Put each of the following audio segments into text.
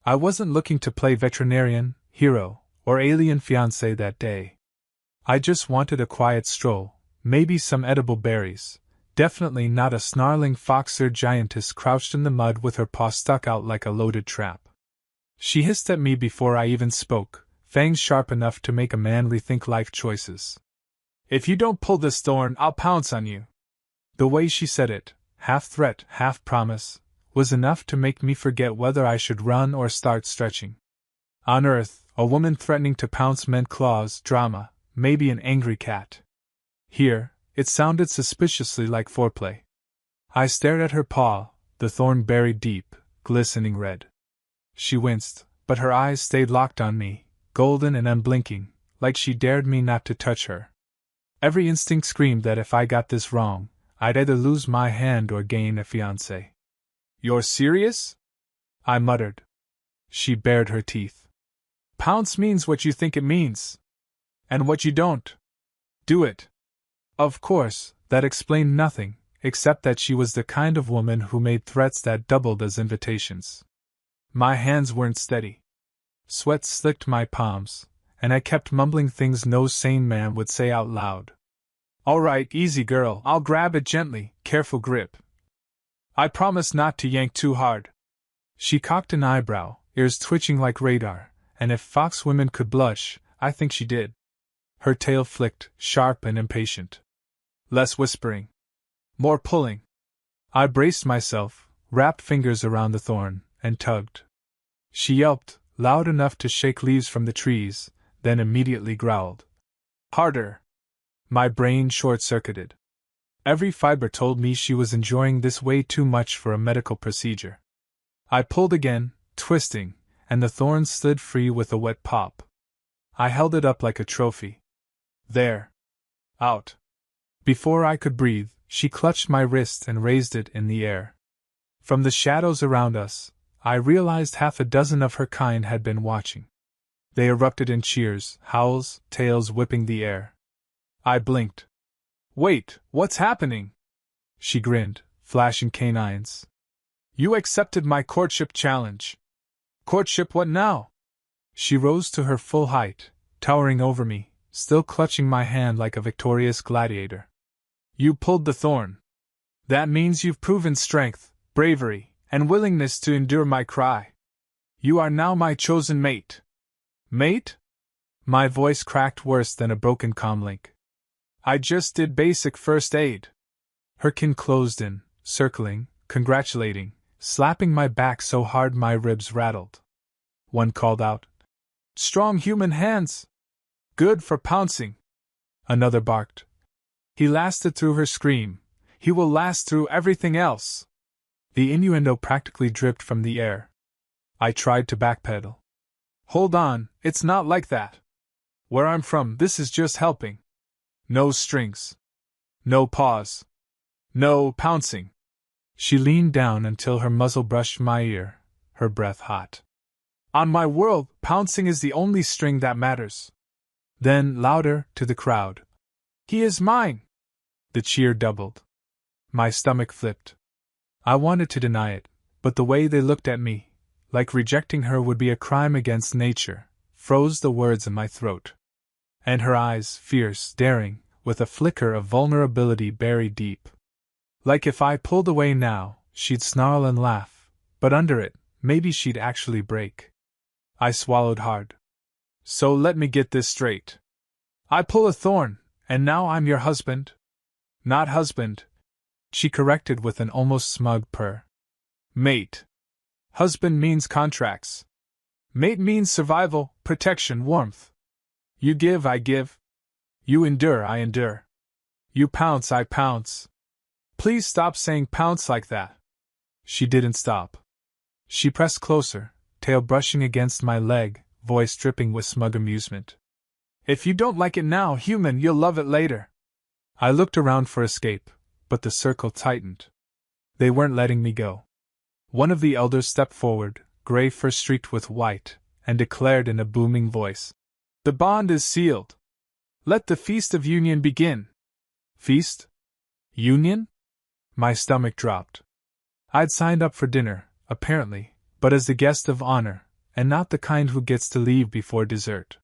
I wasn't looking to play veterinarian, hero, or alien fiancé that day. I just wanted a quiet stroll, maybe some edible berries, definitely not a snarling fox-eared giantess crouched in the mud with her paw stuck out like a loaded trap. She hissed at me before I even spoke, fangs sharp enough to make a man rethink life choices. "If you don't pull this, Thorn, I'll pounce on you." The way she said it, half threat, half promise, was enough to make me forget whether I should run or start stretching. On Earth, a woman threatening to pounce meant claws, drama, maybe an angry cat. Here, it sounded suspiciously like foreplay. I stared at her paw, the thorn buried deep, glistening red. She winced, but her eyes stayed locked on me, golden and unblinking, like she dared me not to touch her. Every instinct screamed that if I got this wrong, I'd either lose my hand or gain a fiancé. "You're serious?" I muttered. She bared her teeth. "Pounce means what you think it means. And what you don't. Do it." Of course, that explained nothing, except that she was the kind of woman who made threats that doubled as invitations. My hands weren't steady. Sweat slicked my palms, and I kept mumbling things no sane man would say out loud. "All right, easy girl, I'll grab it gently, careful grip. I promise not to yank too hard." She cocked an eyebrow, ears twitching like radar, and if fox women could blush, I think she did. Her tail flicked, sharp and impatient. Less whispering. More pulling. I braced myself, wrapped fingers around the thorn, and tugged. She yelped, loud enough to shake leaves from the trees, then immediately growled. Harder. My brain short-circuited. Every fiber told me she was enjoying this way too much for a medical procedure. I pulled again, twisting, and the thorn slid free with a wet pop. I held it up like a trophy. There. Out. Before I could breathe, she clutched my wrist and raised it in the air. From the shadows around us, I realized half a dozen of her kind had been watching. They erupted in cheers, howls, tails whipping the air. I blinked. "Wait, what's happening?" She grinned, flashing canines. "You accepted my courtship challenge." "Courtship what now?" She rose to her full height, towering over me, still clutching my hand like a victorious gladiator. "You pulled the thorn. That means you've proven strength, bravery, and willingness to endure my cry. You are now my chosen mate." "Mate?" My voice cracked worse than a broken comlink. "I just did basic first aid." Her kin closed in, circling, congratulating, slapping my back so hard my ribs rattled. One called out, "Strong human hands! Good for pouncing!" Another barked. "He lasted through her scream. He will last through everything else." The innuendo practically dripped from the air. I tried to backpedal. "Hold on, it's not like that. Where I'm from, this is just helping. No strings. No paws. No pouncing." She leaned down until her muzzle brushed my ear, her breath hot. "On my world, pouncing is the only string that matters." Then, louder, to the crowd. "He is mine!" The cheer doubled. My stomach flipped. I wanted to deny it, but the way they looked at me, like rejecting her would be a crime against nature, froze the words in my throat. And her eyes, fierce, daring, with a flicker of vulnerability buried deep. Like if I pulled away now, she'd snarl and laugh, but under it, maybe she'd actually break. I swallowed hard. "So let me get this straight. I pull a thorn, and now I'm your husband?" "Not husband," she corrected with an almost smug purr. "Mate. Husband means contracts. Mate means survival, protection, warmth. You give, I give. You endure, I endure. You pounce, I pounce. Please stop saying pounce like that." She didn't stop. She pressed closer, tail brushing against my leg, voice dripping with smug amusement. "If you don't like it now, human, you'll love it later." I looked around for escape, but the circle tightened. They weren't letting me go. One of the elders stepped forward, gray fur streaked with white, and declared in a booming voice, "The bond is sealed. Let the Feast of Union begin." Feast? Union? My stomach dropped. I'd signed up for dinner, apparently, but as the guest of honor, and not the kind who gets to leave before dessert.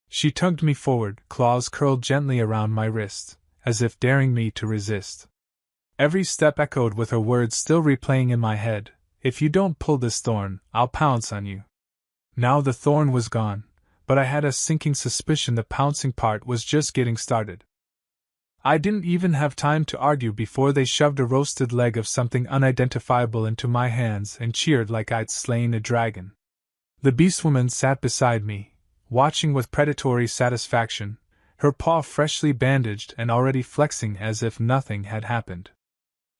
She tugged me forward, claws curled gently around my wrist, as if daring me to resist. Every step echoed with her words still replaying in my head, "If you don't pull this thorn, I'll pounce on you." Now the thorn was gone, but I had a sinking suspicion the pouncing part was just getting started. I didn't even have time to argue before they shoved a roasted leg of something unidentifiable into my hands and cheered like I'd slain a dragon. The Beastwoman sat beside me, watching with predatory satisfaction, her paw freshly bandaged and already flexing as if nothing had happened.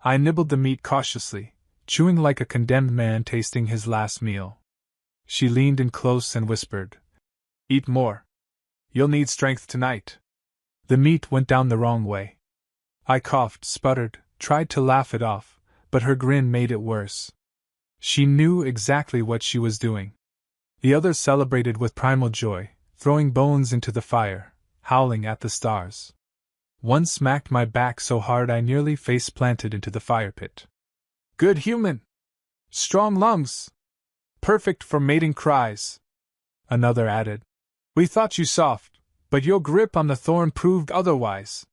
I nibbled the meat cautiously, chewing like a condemned man tasting his last meal. She leaned in close and whispered, "Eat more. You'll need strength tonight." The meat went down the wrong way. I coughed, sputtered, tried to laugh it off, but her grin made it worse. She knew exactly what she was doing. The others celebrated with primal joy, throwing bones into the fire, howling at the stars. One smacked my back so hard I nearly face-planted into the fire pit. "Good human! Strong lungs! Perfect for mating cries!" Another added, "We thought you soft, but your grip on the thorn proved otherwise."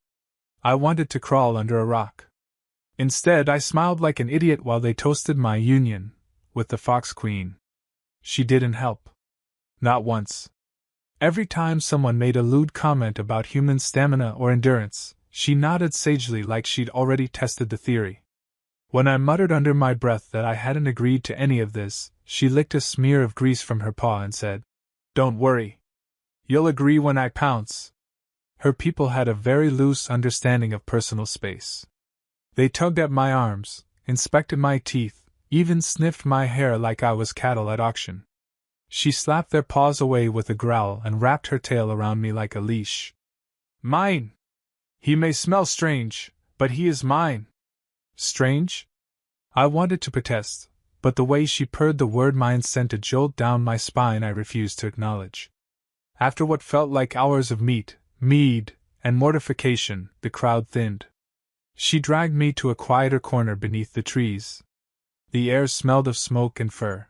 I wanted to crawl under a rock. Instead, I smiled like an idiot while they toasted my union with the Fox Queen. She didn't help. Not once. Every time someone made a lewd comment about human stamina or endurance, she nodded sagely like she'd already tested the theory. When I muttered under my breath that I hadn't agreed to any of this, she licked a smear of grease from her paw and said, "Don't worry. You'll agree when I pounce." Her people had a very loose understanding of personal space. They tugged at my arms, inspected my teeth, even sniffed my hair like I was cattle at auction. She slapped their paws away with a growl and wrapped her tail around me like a leash. "Mine! He may smell strange, but he is mine." Strange? I wanted to protest, but the way she purred the word mine sent a jolt down my spine I refused to acknowledge. After what felt like hours of meat, mead, and mortification, the crowd thinned. She dragged me to a quieter corner beneath the trees. The air smelled of smoke and fur.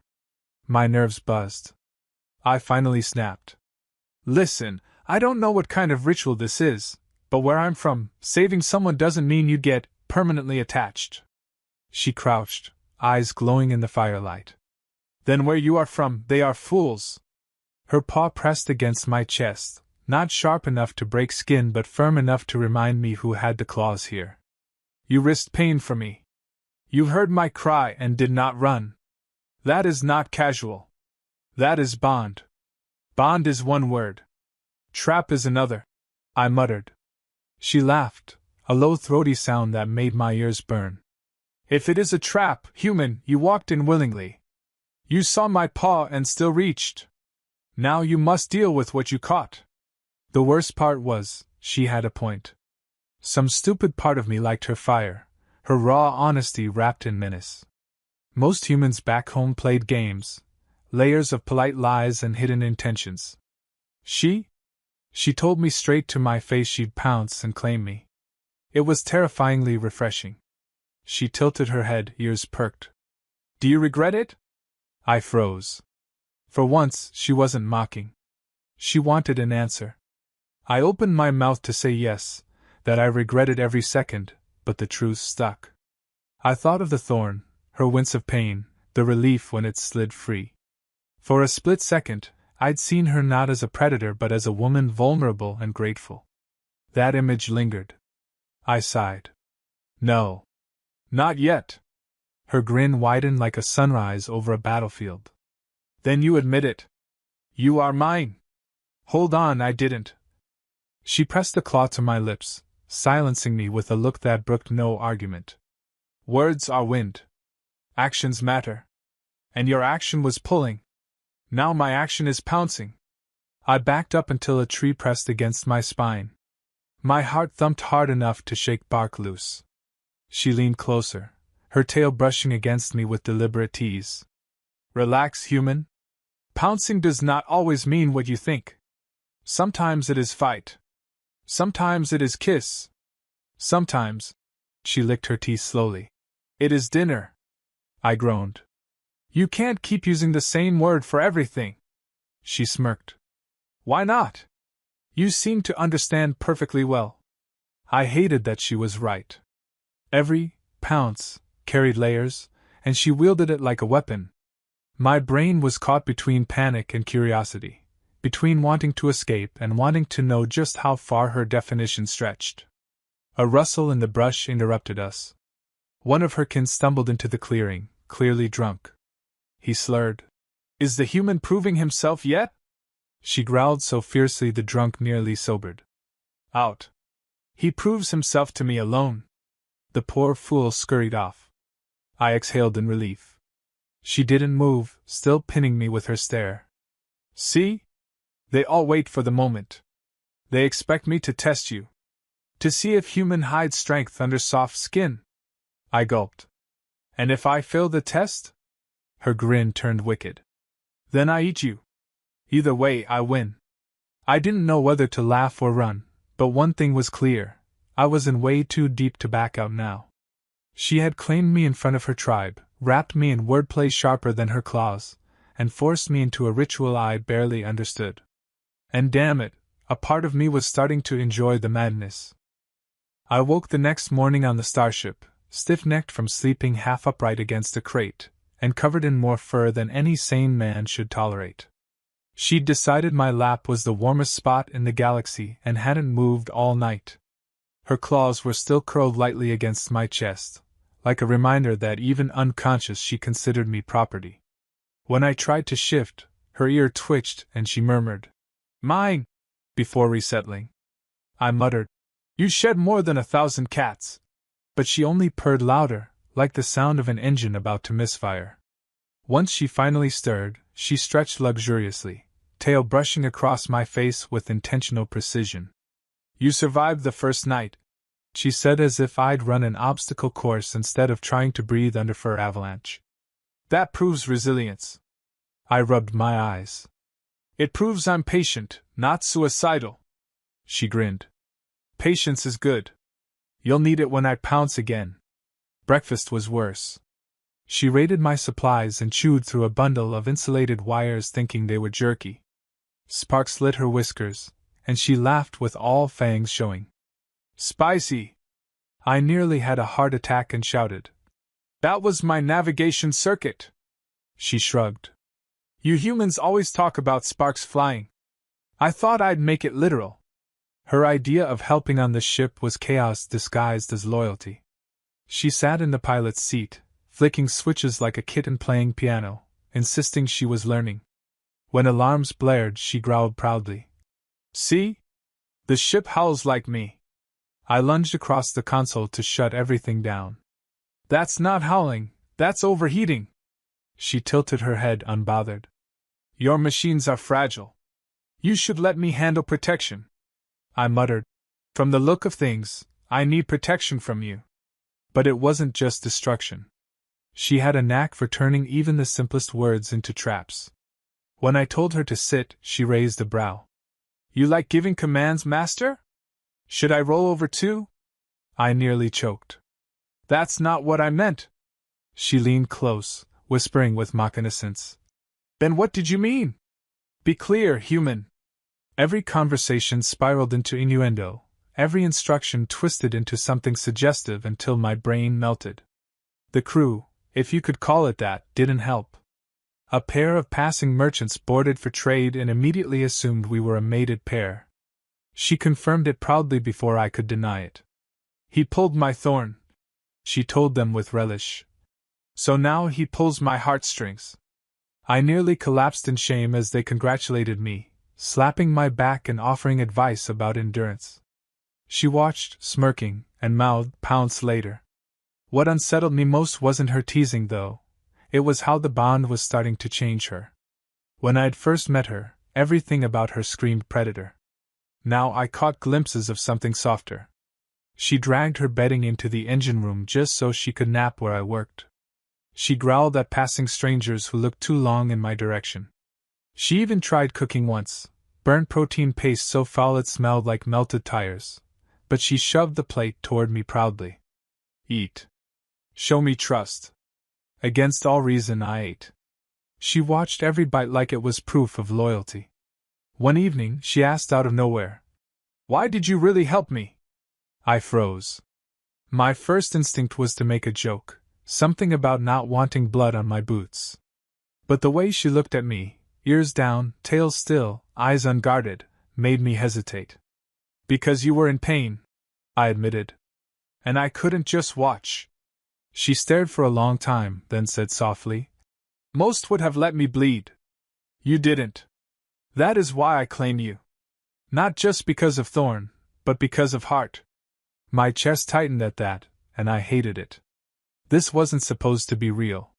My nerves buzzed. I finally snapped. "Listen, I don't know what kind of ritual this is, but where I'm from, saving someone doesn't mean you get permanently attached." She crouched, eyes glowing in the firelight. "Then where you are from, they are fools." Her paw pressed against my chest, not sharp enough to break skin but firm enough to remind me who had the claws here. "You risked pain for me. You heard my cry and did not run. That is not casual. That is bond. Bond is one word. Trap is another," I muttered. She laughed, a low throaty sound that made my ears burn. "If it is a trap, human, you walked in willingly. You saw my paw and still reached. Now you must deal with what you caught." The worst part was, she had a point. Some stupid part of me liked her fire, her raw honesty wrapped in menace. Most humans back home played games, layers of polite lies and hidden intentions. She told me straight to my face she'd pounce and claim me. It was terrifyingly refreshing. She tilted her head, ears perked. "Do you regret it?" I froze. For once, she wasn't mocking. She wanted an answer. I opened my mouth to say yes, that I regretted every second, but the truth stuck. I thought of the thorn, her wince of pain, the relief when it slid free. For a split second, I'd seen her not as a predator but as a woman vulnerable and grateful. That image lingered. I sighed. "No. Not yet." Her grin widened like a sunrise over a battlefield. "Then you admit it. You are mine." "Hold on, I didn't." She pressed the claw to my lips, silencing me with a look that brooked no argument. "Words are wind. Actions matter. And your action was pulling. Now my action is pouncing." I backed up until a tree pressed against my spine. My heart thumped hard enough to shake bark loose. She leaned closer, her tail brushing against me with deliberate ease. "Relax, human. Pouncing does not always mean what you think. Sometimes it is fight. Sometimes it is kiss. Sometimes," she licked her teeth slowly, "it is dinner." I groaned. You can't keep using the same word for everything. She smirked. Why not? You seem to understand perfectly well. I hated that she was right. Every Pounce carried layers, and she wielded it like a weapon. My brain was caught between panic and curiosity, between wanting to escape and wanting to know just how far her definition stretched. A rustle in the brush interrupted us. One of her kin stumbled into the clearing, clearly drunk. He slurred. Is the human proving himself yet? She growled so fiercely the drunk nearly sobered. Out. He proves himself to me alone. The poor fool scurried off. I exhaled in relief. She didn't move, still pinning me with her stare. See? They all wait for the moment. They expect me to test you. To see if human hides strength under soft skin. I gulped. And if I fail the test? Her grin turned wicked. Then I eat you. Either way, I win. I didn't know whether to laugh or run, but one thing was clear. I was in way too deep to back out now. She had claimed me in front of her tribe, wrapped me in wordplay sharper than her claws, and forced me into a ritual I barely understood. And damn it, a part of me was starting to enjoy the madness. I woke the next morning on the starship, stiff-necked from sleeping half upright against a crate, and covered in more fur than any sane man should tolerate. She'd decided my lap was the warmest spot in the galaxy and hadn't moved all night. Her claws were still curled lightly against my chest, like a reminder that even unconscious she considered me property. When I tried to shift, her ear twitched and she murmured, "Mine," before resettling. I muttered, "You shed more than 1,000 cats." But she only purred louder, like the sound of an engine about to misfire. Once she finally stirred, she stretched luxuriously, tail brushing across my face with intentional precision. "You survived the first night," she said as if I'd run an obstacle course instead of trying to breathe under fur avalanche. "That proves resilience." I rubbed my eyes. "It proves I'm patient, not suicidal." She grinned. "Patience is good. You'll need it when I pounce again." Breakfast was worse. She raided my supplies and chewed through a bundle of insulated wires thinking they were jerky. Sparks lit her whiskers, and she laughed with all fangs showing. "Spicy!" I nearly had a heart attack and shouted. "That was my navigation circuit." She shrugged. "You humans always talk about sparks flying. I thought I'd make it literal." Her idea of helping on the ship was chaos disguised as loyalty. She sat in the pilot's seat, flicking switches like a kitten playing piano, insisting she was learning. When alarms blared, she growled proudly. "See? The ship howls like me." I lunged across the console to shut everything down. "That's not howling, that's overheating." She tilted her head unbothered. "Your machines are fragile. You should let me handle protection." I muttered. "From the look of things, I need protection from you." But it wasn't just destruction. She had a knack for turning even the simplest words into traps. When I told her to sit, she raised a brow. "You like giving commands, Master? Should I roll over too?" I nearly choked. "That's not what I meant." She leaned close, whispering with mock innocence. "Then what did you mean? Be clear, human." Every conversation spiraled into innuendo, every instruction twisted into something suggestive until my brain melted. The crew, if you could call it that, didn't help. A pair of passing merchants boarded for trade and immediately assumed we were a mated pair. She confirmed it proudly before I could deny it. "He pulled my Thorn," she told them with relish. "So now he pulls my heartstrings." I nearly collapsed in shame as they congratulated me, slapping my back and offering advice about endurance. She watched, smirking, and mouthed Pounce later. What unsettled me most wasn't her teasing, though. It was how the bond was starting to change her. When I'd first met her, everything about her screamed predator. Now I caught glimpses of something softer. She dragged her bedding into the engine room just so she could nap where I worked. She growled at passing strangers who looked too long in my direction. She even tried cooking once, burnt protein paste so foul it smelled like melted tires, but she shoved the plate toward me proudly. "Eat. Show me trust." Against all reason I ate. She watched every bite like it was proof of loyalty. One evening, she asked out of nowhere, "Why did you really help me?" I froze. My first instinct was to make a joke, something about not wanting blood on my boots. But the way she looked at me, ears down, tail still, eyes unguarded, made me hesitate. "Because you were in pain," I admitted. "And I couldn't just watch." She stared for a long time, then said softly, "Most would have let me bleed. You didn't. That is why I claim you. Not just because of Thorn, but because of heart." My chest tightened at that, and I hated it. This wasn't supposed to be real.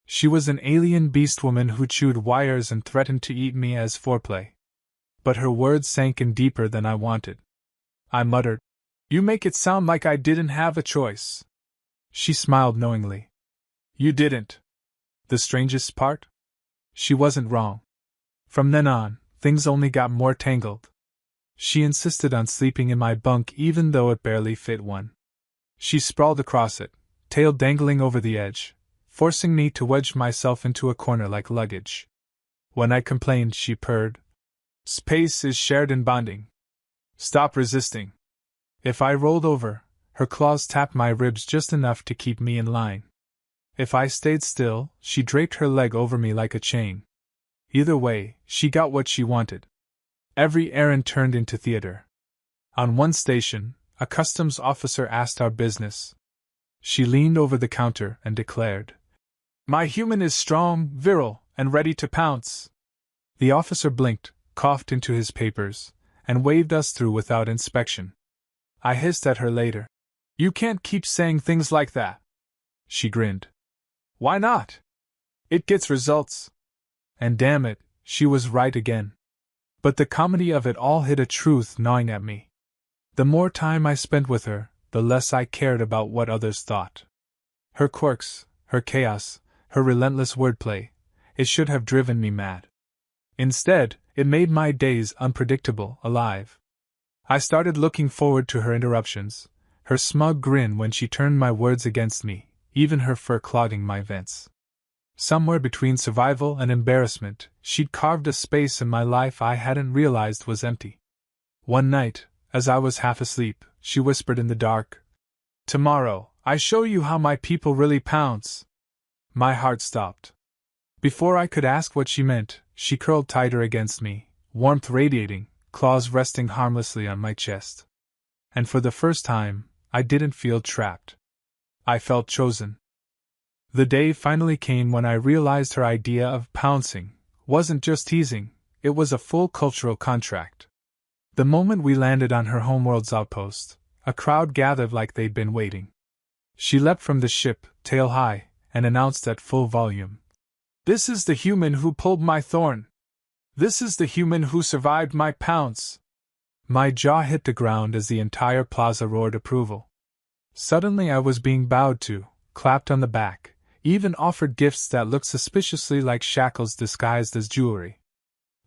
She was an alien beastwoman who chewed wires and threatened to eat me as foreplay. But her words sank in deeper than I wanted. I muttered, "You make it sound like I didn't have a choice." She smiled knowingly. "You didn't. The strangest part? She wasn't wrong. From then on, things only got more tangled. She insisted on sleeping in my bunk even though it barely fit one. She sprawled across it, tail dangling over the edge, forcing me to wedge myself into a corner like luggage. When I complained, she purred, "Space is shared in bonding. Stop resisting." If I rolled over, her claws tapped my ribs just enough to keep me in line. If I stayed still, she draped her leg over me like a chain. Either way, she got what she wanted. Every errand turned into theater. On one station, a customs officer asked our business. She leaned over the counter and declared, "My human is strong, virile, and ready to pounce." The officer blinked, coughed into his papers, and waved us through without inspection. I hissed at her later, "You can't keep saying things like that." She grinned. "Why not? It gets results." And damn it, she was right again. But the comedy of it all hit a truth gnawing at me. The more time I spent with her, the less I cared about what others thought. Her quirks, her chaos, her relentless wordplay, it should have driven me mad. Instead, it made my days unpredictable, alive. I started looking forward to her interruptions, her smug grin when she turned my words against me, even her fur clogging my vents. Somewhere between survival and embarrassment, she'd carved a space in my life I hadn't realized was empty. One night, as I was half asleep, she whispered in the dark, "Tomorrow, I show you how my people really pounce." My heart stopped. Before I could ask what she meant, she curled tighter against me, warmth radiating, claws resting harmlessly on my chest. And for the first time, I didn't feel trapped. I felt chosen. The day finally came when I realized her idea of pouncing wasn't just teasing, it was a full cultural contract. The moment we landed on her homeworld's outpost, a crowd gathered like they'd been waiting. She leapt from the ship, tail high, and announced at full volume, "This is the human who pulled my Thorn. This is the human who survived my Pounce." My jaw hit the ground as the entire plaza roared approval. Suddenly I was being bowed to, clapped on the back, even offered gifts that looked suspiciously like shackles disguised as jewelry.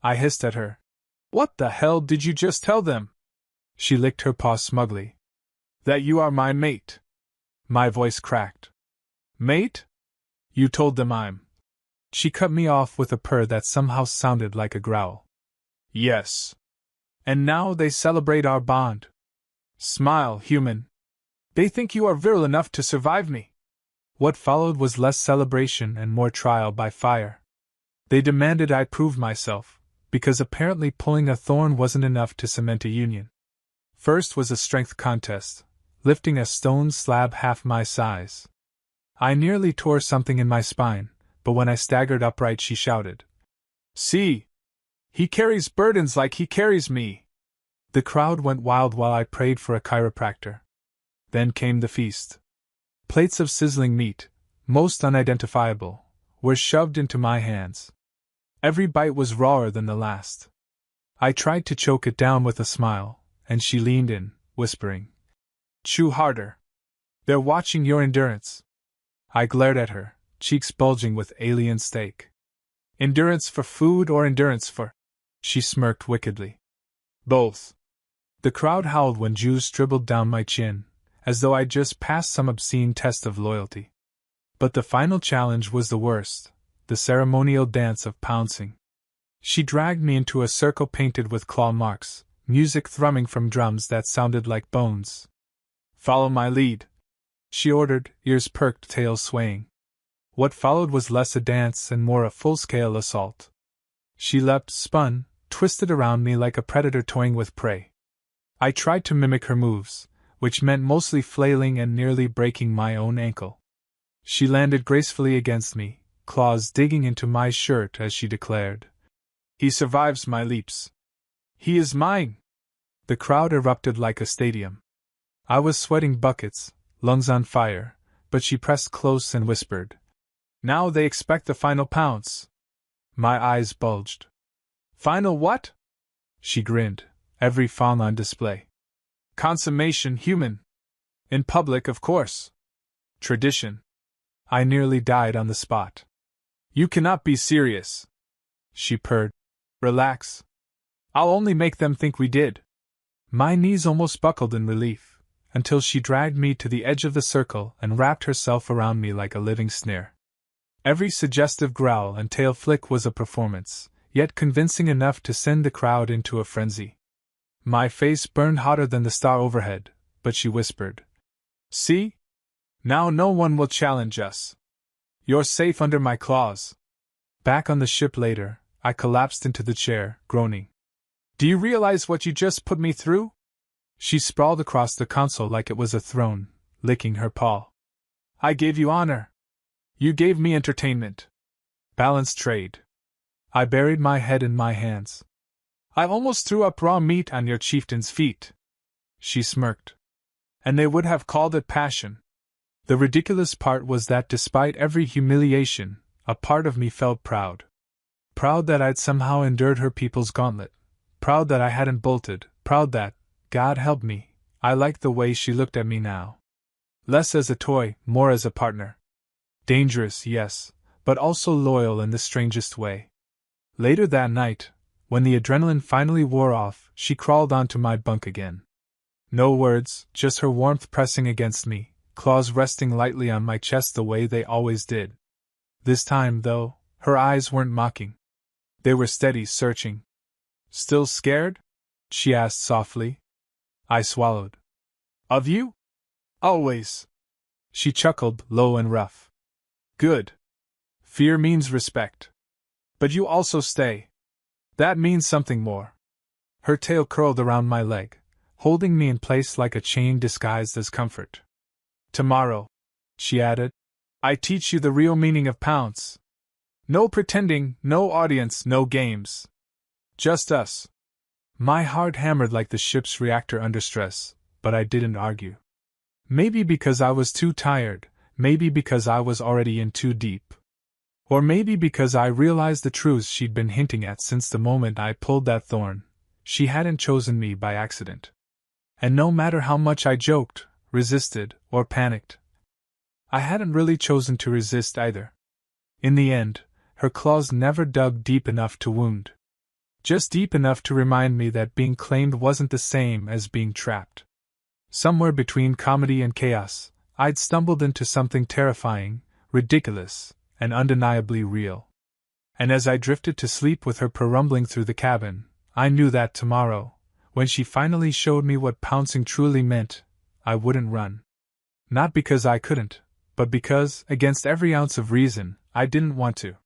I hissed at her, "What the hell did you just tell them?" She licked her paw smugly. "That you are my mate." My voice cracked. "Mate? You told them I'm..." She cut me off with a purr that somehow sounded like a growl. "Yes. And now they celebrate our bond. Smile, human. They think you are virile enough to survive me." What followed was less celebration and more trial by fire. They demanded I prove myself, because apparently pulling a Thorn wasn't enough to cement a union. First was a strength contest, lifting a stone slab half my size. I nearly tore something in my spine, but when I staggered upright she shouted, "See! He carries burdens like he carries me!" The crowd went wild while I prayed for a chiropractor. Then came the feast. Plates of sizzling meat, most unidentifiable, were shoved into my hands. Every bite was rawer than the last. I tried to choke it down with a smile, and she leaned in, whispering, "Chew harder. They're watching your endurance." I glared at her, cheeks bulging with alien steak. "Endurance for food or endurance for..." She smirked wickedly. "Both." The crowd howled when juice dribbled down my chin, as though I'd just passed some obscene test of loyalty. But the final challenge was the worst, the ceremonial dance of pouncing. She dragged me into a circle painted with claw marks, music thrumming from drums that sounded like bones. "Follow my lead," she ordered, ears perked, tail swaying. What followed was less a dance and more a full-scale assault. She leapt, spun, twisted around me like a predator toying with prey. I tried to mimic her moves, which meant mostly flailing and nearly breaking my own ankle. She landed gracefully against me, claws digging into my shirt as she declared, "He survives my leaps. He is mine!" The crowd erupted like a stadium. I was sweating buckets, lungs on fire, but she pressed close and whispered, "Now they expect the final pounce." My eyes bulged. "Final what?" She grinned, every fawn on display. "Consummation human. In public, of course. Tradition." I nearly died on the spot. "You cannot be serious," she purred. "Relax. I'll only make them think we did." My knees almost buckled in relief, until she dragged me to the edge of the circle and wrapped herself around me like a living snare. Every suggestive growl and tail flick was a performance, yet convincing enough to send the crowd into a frenzy. My face burned hotter than the star overhead, but she whispered, "See? Now no one will challenge us. You're safe under my claws." Back on the ship later, I collapsed into the chair, groaning. "Do you realize what you just put me through?" She sprawled across the console like it was a throne, licking her paw. "I gave you honor. You gave me entertainment. Balanced trade." I buried my head in my hands. "I almost threw up raw meat on your chieftain's feet." She smirked. "And they would have called it passion." The ridiculous part was that despite every humiliation, a part of me felt proud. Proud that I'd somehow endured her people's gauntlet. Proud that I hadn't bolted. Proud that, God help me, I liked the way she looked at me now. Less as a toy, more as a partner. Dangerous, yes, but also loyal in the strangest way. Later that night, when the adrenaline finally wore off, she crawled onto my bunk again. No words, just her warmth pressing against me, claws resting lightly on my chest the way they always did. This time, though, her eyes weren't mocking. They were steady, searching. "Still scared?" she asked softly. I swallowed. "Of you? Always." She chuckled, low and rough. "Good. Fear means respect. But you also stay. That means something more." Her tail curled around my leg, holding me in place like a chain disguised as comfort. "Tomorrow," she added, "I teach you the real meaning of Pounce. No pretending, no audience, no games. Just us." My heart hammered like the ship's reactor under stress, but I didn't argue. Maybe because I was too tired, maybe because I was already in too deep. Or maybe because I realized the truths she'd been hinting at since the moment I pulled that thorn. She hadn't chosen me by accident. And no matter how much I joked, resisted, or panicked, I hadn't really chosen to resist either. In the end, her claws never dug deep enough to wound. Just deep enough to remind me that being claimed wasn't the same as being trapped. Somewhere between comedy and chaos, I'd stumbled into something terrifying, ridiculous, and undeniably real. And as I drifted to sleep with her rumbling through the cabin, I knew that tomorrow, when she finally showed me what pouncing truly meant, I wouldn't run. Not because I couldn't, but because, against every ounce of reason, I didn't want to.